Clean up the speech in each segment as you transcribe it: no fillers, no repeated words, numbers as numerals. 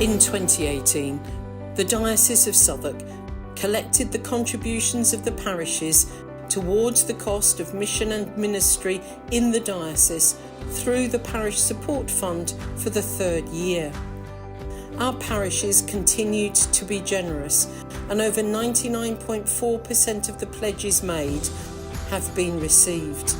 In 2018, the Diocese of Southwark collected the contributions of the parishes towards the cost of mission and ministry in the diocese through the Parish Support Fund for the third year. Our parishes continued to be generous, and over 99.4% of the pledges made have been received.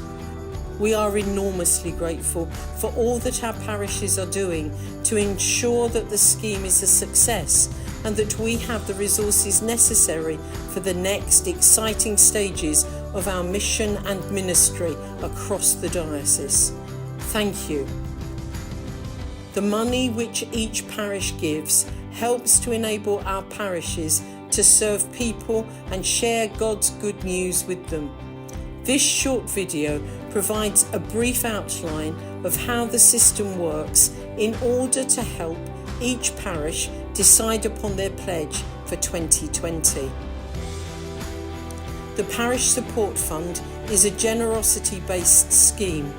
We are enormously grateful for all that our parishes are doing to ensure that the scheme is a success and that we have the resources necessary for the next exciting stages of our mission and ministry across the diocese. Thank you. The money which each parish gives helps to enable our parishes to serve people and share God's good news with them. This short video provides a brief outline of how the system works in order to help each parish decide upon their pledge for 2020. The Parish Support Fund is a generosity-based scheme.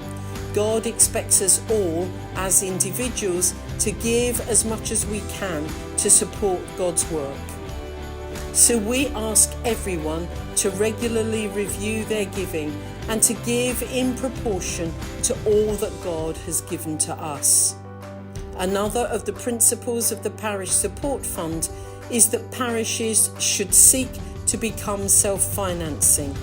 God expects us all as individuals to give as much as we can to support God's work. So we ask everyone to regularly review their giving and to give in proportion to all that God has given to us. Another of the principles of the Parish Support Fund is that parishes should seek to become self-financing.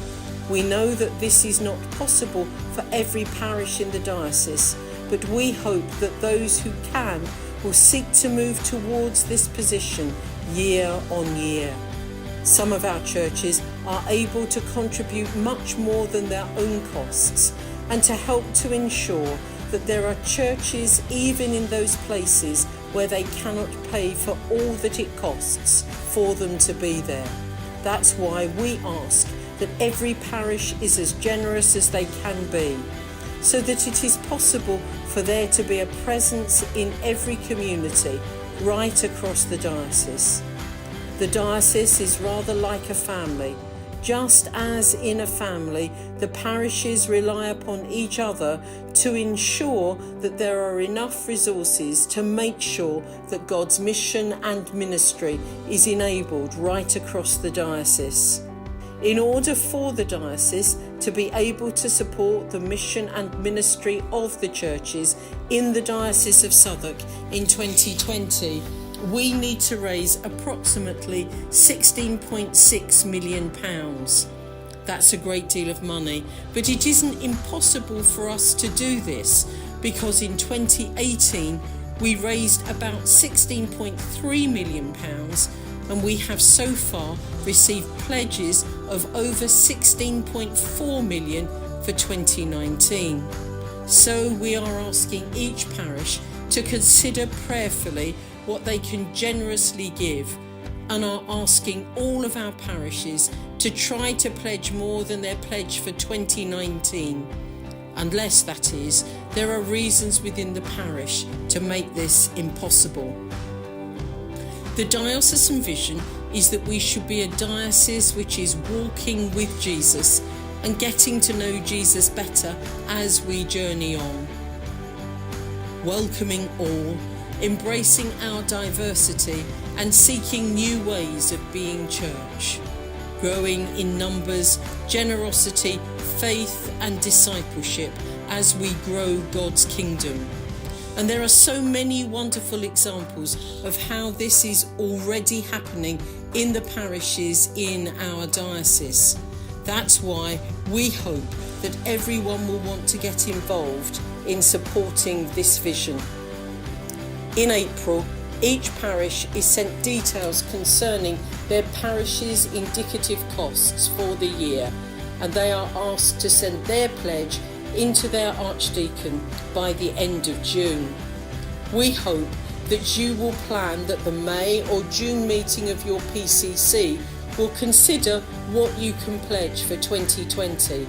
We know that this is not possible for every parish in the diocese, but we hope that those who can will seek to move towards this position year on year. Some of our churches are able to contribute much more than their own costs, and to help to ensure that there are churches even in those places where they cannot pay for all that it costs for them to be there. That's why we ask that every parish is as generous as they can be, so that it is possible for there to be a presence in every community right across the diocese. The diocese is rather like a family. Just as in a family, the parishes rely upon each other to ensure that there are enough resources to make sure that God's mission and ministry is enabled right across the diocese. In order for the diocese to be able to support the mission and ministry of the churches in the Diocese of Southwark in 2020, we need to raise approximately £16.6 million. That's a great deal of money, but it isn't impossible for us to do this, because in 2018 we raised about £16.3 million, and we have so far received pledges of over £16.4 million for 2019. So we are asking each parish to consider prayerfully what they can generously give, and are asking all of our parishes to try to pledge more than their pledge for 2019, unless, that is, there are reasons within the parish to make this impossible. The diocesan vision is that we should be a diocese which is walking with Jesus and getting to know Jesus better as we journey on. Welcoming all, embracing our diversity and seeking new ways of being church. Growing in numbers, generosity, faith and discipleship as we grow God's kingdom. And there are so many wonderful examples of how this is already happening in the parishes in our diocese. That's why we hope that everyone will want to get involved in supporting this vision. In April, each parish is sent details concerning their parish's indicative costs for the year, and they are asked to send their pledge into their archdeacon by the end of June. We hope that you will plan that the May or June meeting of your PCC will consider what you can pledge for 2020.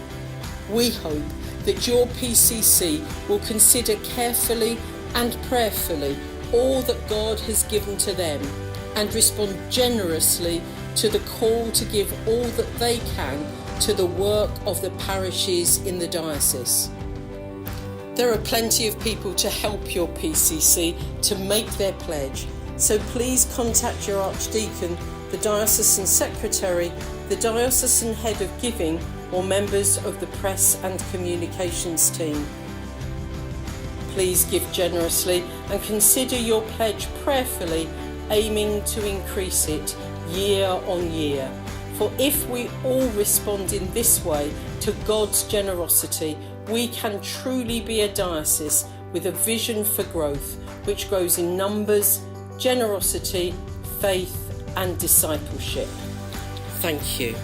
We hope that your PCC will consider carefully and prayerfully all that God has given to them, and respond generously to the call to give all that they can to the work of the parishes in the diocese. There are plenty of people to help your PCC to make their pledge, So please contact your Archdeacon, the Diocesan Secretary, the Diocesan Head of Giving, or members of the Press and Communications team. Please give generously and consider your pledge prayerfully, aiming to increase it year on year. For if we all respond in this way to God's generosity, we can truly be a diocese with a vision for growth, which grows in numbers, generosity, faith and discipleship. Thank you.